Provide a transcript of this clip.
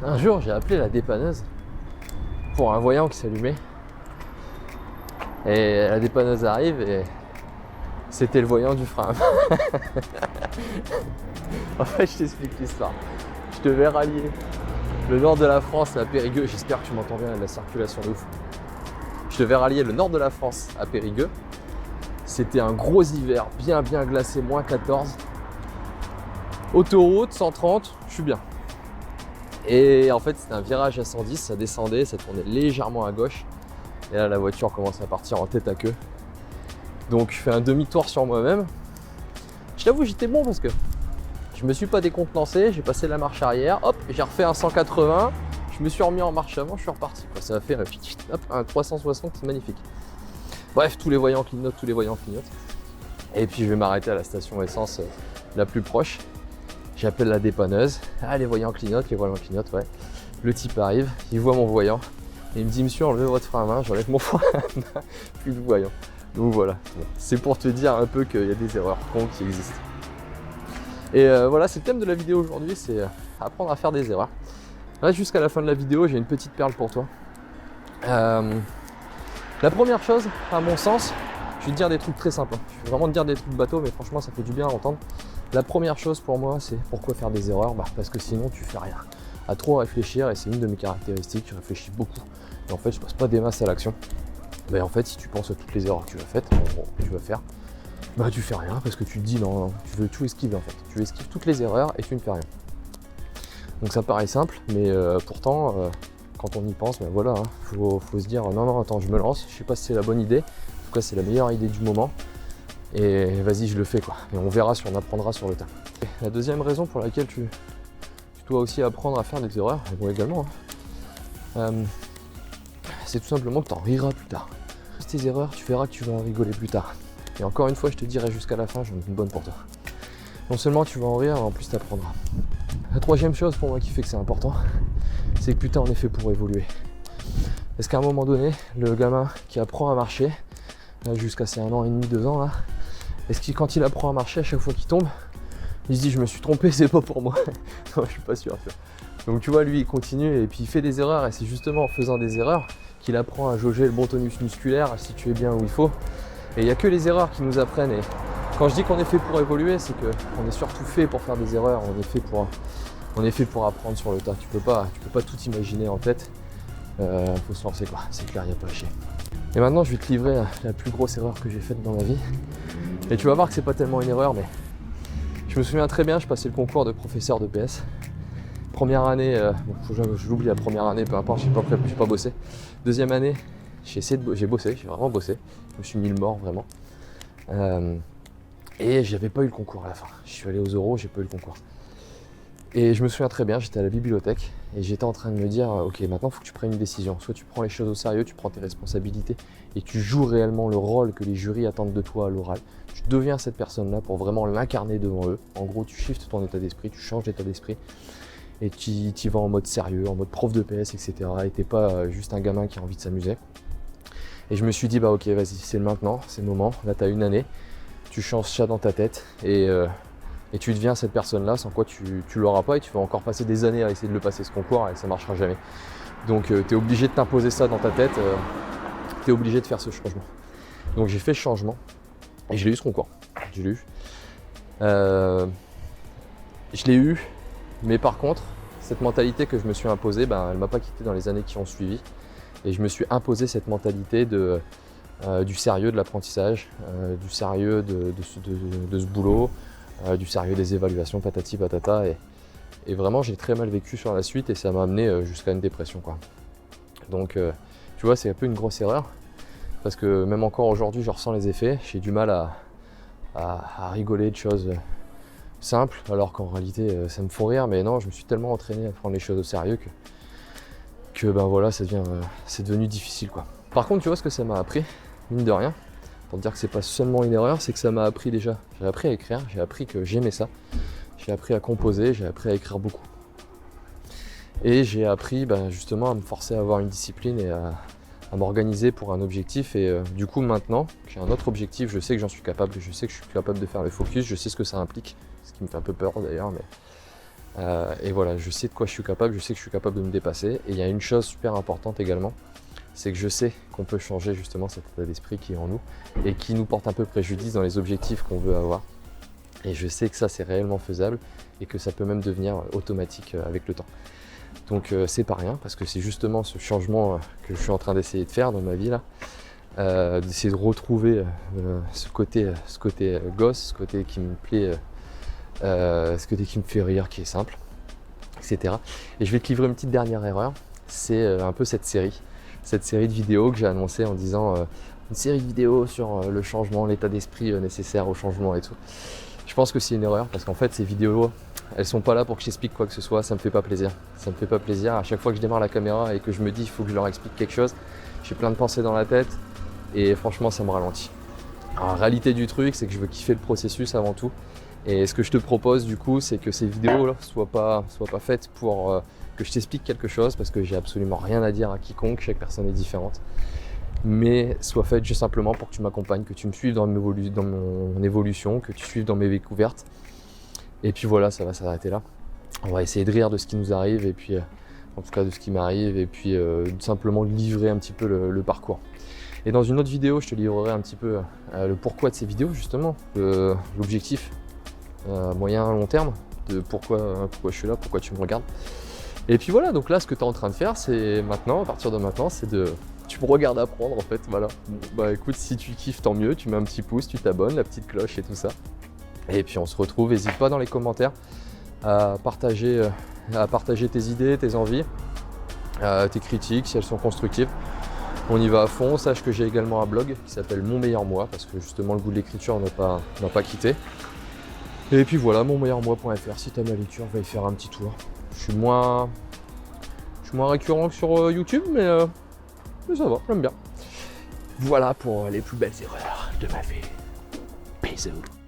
Un jour, j'ai appelé la dépanneuse pour un voyant qui s'allumait. Et la dépanneuse arrive et c'était le voyant du frein. En fait, je t'explique l'histoire. Je devais rallier le nord de la France à Périgueux. J'espère que tu m'entends bien, il y a de la circulation de ouf. Je devais rallier le nord de la France à Périgueux. C'était un gros hiver, bien glacé, moins 14. Autoroute 130, je suis bien. Et en fait, c'était un virage à 110, ça descendait, ça tournait légèrement à gauche. Et là, la voiture commence à partir en tête à queue. Donc, je fais un demi-tour sur moi-même. Je t'avoue, j'étais bon parce que je me suis pas décontenancé, j'ai passé la marche arrière, hop, j'ai refait un 180, je me suis remis en marche avant, je suis reparti. Ça a fait un 360, c'est magnifique. Bref, tous les voyants clignotent, Et puis, je vais m'arrêter à la station essence la plus proche. J'appelle la dépanneuse. Ah, les voyants clignotent, ouais. Le type arrive, il voit mon voyant. Et il me dit, monsieur, enlevez votre frein à main, j'enlève mon frein à main, plus de voyant. Donc voilà, c'est pour te dire un peu qu'il y a des erreurs cons qui existent. Et voilà, c'est le thème de la vidéo aujourd'hui, c'est apprendre à faire des erreurs. Là, jusqu'à la fin de la vidéo, j'ai une petite perle pour toi. La première chose, à mon sens, je vais te dire des trucs très simples. Je vais vraiment te dire des trucs bateaux, mais franchement, ça fait du bien à entendre. La première chose pour moi, c'est pourquoi faire des erreurs? Parce que sinon, tu fais rien. À trop réfléchir, et c'est une de mes caractéristiques, je réfléchis beaucoup. Et en fait, je passe pas des masses à l'action. Mais en fait, si tu penses à toutes les erreurs que tu vas faire, tu fais rien parce que tu te dis non, tu veux tout esquiver en fait. Tu esquives toutes les erreurs et tu ne fais rien. Donc ça paraît simple, mais pourtant, quand on y pense, voilà, faut se dire non, attends, je me lance. Je sais pas si c'est la bonne idée. En tout cas, c'est la meilleure idée du moment. Et vas-y, je le fais quoi. Et on verra si on apprendra sur le tas. La deuxième raison pour laquelle tu dois aussi apprendre à faire des erreurs, et moi également, c'est tout simplement que tu en riras plus tard. Tes erreurs, tu verras que tu vas en rigoler plus tard. Et encore une fois, je te dirai jusqu'à la fin, j'en ai une bonne pour toi. Non seulement tu vas en rire, mais en plus tu apprendras. La troisième chose pour moi qui fait que c'est important, c'est que putain, on est fait pour évoluer. Est-ce qu'à un moment donné, le gamin qui apprend à marcher, jusqu'à ses 1 an et demi, 2 ans, là, est-ce qu'il, quand il apprend à marcher, à chaque fois qu'il tombe, il se dit je me suis trompé, c'est pas pour moi. Non, je suis pas sûr. Donc tu vois, lui il continue et puis il fait des erreurs, et c'est justement en faisant des erreurs qu'il apprend à jauger le bon tonus musculaire, à se situer bien où il faut. Et il n'y a que les erreurs qui nous apprennent. Et quand je dis qu'on est fait pour évoluer, c'est qu'on est surtout fait pour faire des erreurs, on est fait pour apprendre sur le tas. Tu peux pas tout imaginer en tête. Faut se lancer quoi, c'est clair, il n'y a pas à chier. Et maintenant je vais te livrer la plus grosse erreur que j'ai faite dans ma vie. Et tu vas voir que c'est pas tellement une erreur, mais je me souviens très bien, je passais le concours de professeur de PS. Première année, je l'oublie la première année, peu importe, j'ai pas bossé. Deuxième année, j'ai bossé, j'ai vraiment bossé. Je me suis mis le mort vraiment. Et j'avais pas eu le concours à la fin. Je suis allé aux oraux, j'ai pas eu le concours. Et je me souviens très bien, j'étais à la bibliothèque et j'étais en train de me dire ok, maintenant il faut que tu prennes une décision. Soit tu prends les choses au sérieux, tu prends tes responsabilités et tu joues réellement le rôle que les jurys attendent de toi à l'oral. Tu deviens cette personne-là pour vraiment l'incarner devant eux. En gros, tu shiftes ton état d'esprit, tu changes d'état d'esprit. Et tu y vas en mode sérieux, en mode prof de PS, etc. Et t'es pas juste un gamin qui a envie de s'amuser. Et je me suis dit, ok, vas-y, c'est le maintenant, c'est le moment. Là, t'as 1 année, tu changes ça dans ta tête et tu deviens cette personne-là, sans quoi tu l'auras pas et tu vas encore passer des années à essayer de le passer ce concours et ça marchera jamais. Donc, t'es obligé de t'imposer ça dans ta tête, t'es obligé de faire ce changement. Donc, j'ai fait ce changement et je l'ai eu ce concours. Je l'ai eu. Je l'ai eu. Mais par contre, cette mentalité que je me suis imposée, elle ne m'a pas quitté dans les années qui ont suivi. Et je me suis imposé cette mentalité du sérieux de l'apprentissage, du sérieux de ce boulot, du sérieux des évaluations, patati patata. Et vraiment, j'ai très mal vécu sur la suite et ça m'a amené jusqu'à une dépression, quoi. Donc, tu vois, c'est un peu une grosse erreur. Parce que même encore aujourd'hui, je ressens les effets. J'ai du mal à rigoler de choses simple, alors qu'en réalité ça me faut rire, mais non, je me suis tellement entraîné à prendre les choses au sérieux que voilà, c'est devenu difficile quoi. Par contre, tu vois ce que ça m'a appris, mine de rien, pour te dire que c'est pas seulement une erreur, c'est que ça m'a appris déjà, j'ai appris à écrire, j'ai appris que j'aimais ça, j'ai appris à composer, j'ai appris à écrire beaucoup. Et j'ai appris justement à me forcer à avoir une discipline et à m'organiser pour un objectif et du coup maintenant j'ai un autre objectif, je sais que j'en suis capable, je sais que je suis capable de faire le focus, je sais ce que ça implique, ce qui me fait un peu peur d'ailleurs, Et voilà, je sais de quoi je suis capable, je sais que je suis capable de me dépasser. Et il y a une chose super importante également, c'est que je sais qu'on peut changer justement cet état d'esprit qui est en nous et qui nous porte un peu préjudice dans les objectifs qu'on veut avoir. Et je sais que ça c'est réellement faisable et que ça peut même devenir automatique avec le temps. Donc c'est pas rien, parce que c'est justement ce changement que je suis en train d'essayer de faire dans ma vie là, d'essayer de retrouver ce côté gosse, ce côté qui me plaît, ce côté qui me fait rire, qui est simple, etc. Et je vais te livrer une petite dernière erreur, c'est un peu cette série de vidéos que j'ai annoncé en disant une série de vidéos sur le changement, l'état d'esprit nécessaire au changement et tout. Je pense que c'est une erreur, parce qu'en fait ces vidéos, elles sont pas là pour que je t'explique quoi que ce soit, ça me fait pas plaisir. Ça me fait pas plaisir. À chaque fois que je démarre la caméra et que je me dis il faut que je leur explique quelque chose, j'ai plein de pensées dans la tête et franchement ça me ralentit. Alors, la réalité du truc, c'est que je veux kiffer le processus avant tout. Et ce que je te propose du coup, c'est que ces vidéos là soient pas faites pour que je t'explique quelque chose, parce que j'ai absolument rien à dire à quiconque, chaque personne est différente. Mais soient faites juste simplement pour que tu m'accompagnes, que tu me suives dans mon évolution, que tu suives dans mes découvertes. Et puis voilà, ça va s'arrêter là. On va essayer de rire de ce qui nous arrive, et puis en tout cas de ce qui m'arrive, et puis simplement de livrer un petit peu le parcours. Et dans une autre vidéo, je te livrerai un petit peu le pourquoi de ces vidéos, justement, l'objectif moyen long terme, de pourquoi je suis là, pourquoi tu me regardes. Et puis voilà, donc là ce que tu es en train de faire, c'est maintenant, à partir de maintenant, c'est tu me regardes apprendre en fait, voilà. Bon, bah écoute, si tu kiffes, tant mieux, tu mets un petit pouce, tu t'abonnes, la petite cloche et tout ça. Et puis on se retrouve, n'hésite pas dans les commentaires à partager tes idées, tes envies, tes critiques si elles sont constructives. On y va à fond. Sache que j'ai également un blog qui s'appelle Mon Meilleur Moi, parce que justement le goût de l'écriture n'a pas quitté. Et puis voilà, monmeilleurmoi.fr, si tu aimes la lecture, va y faire un petit tour. Je suis moins récurrent que sur YouTube, mais ça va, j'aime bien. Voilà pour les plus belles erreurs de ma vie. Bisous.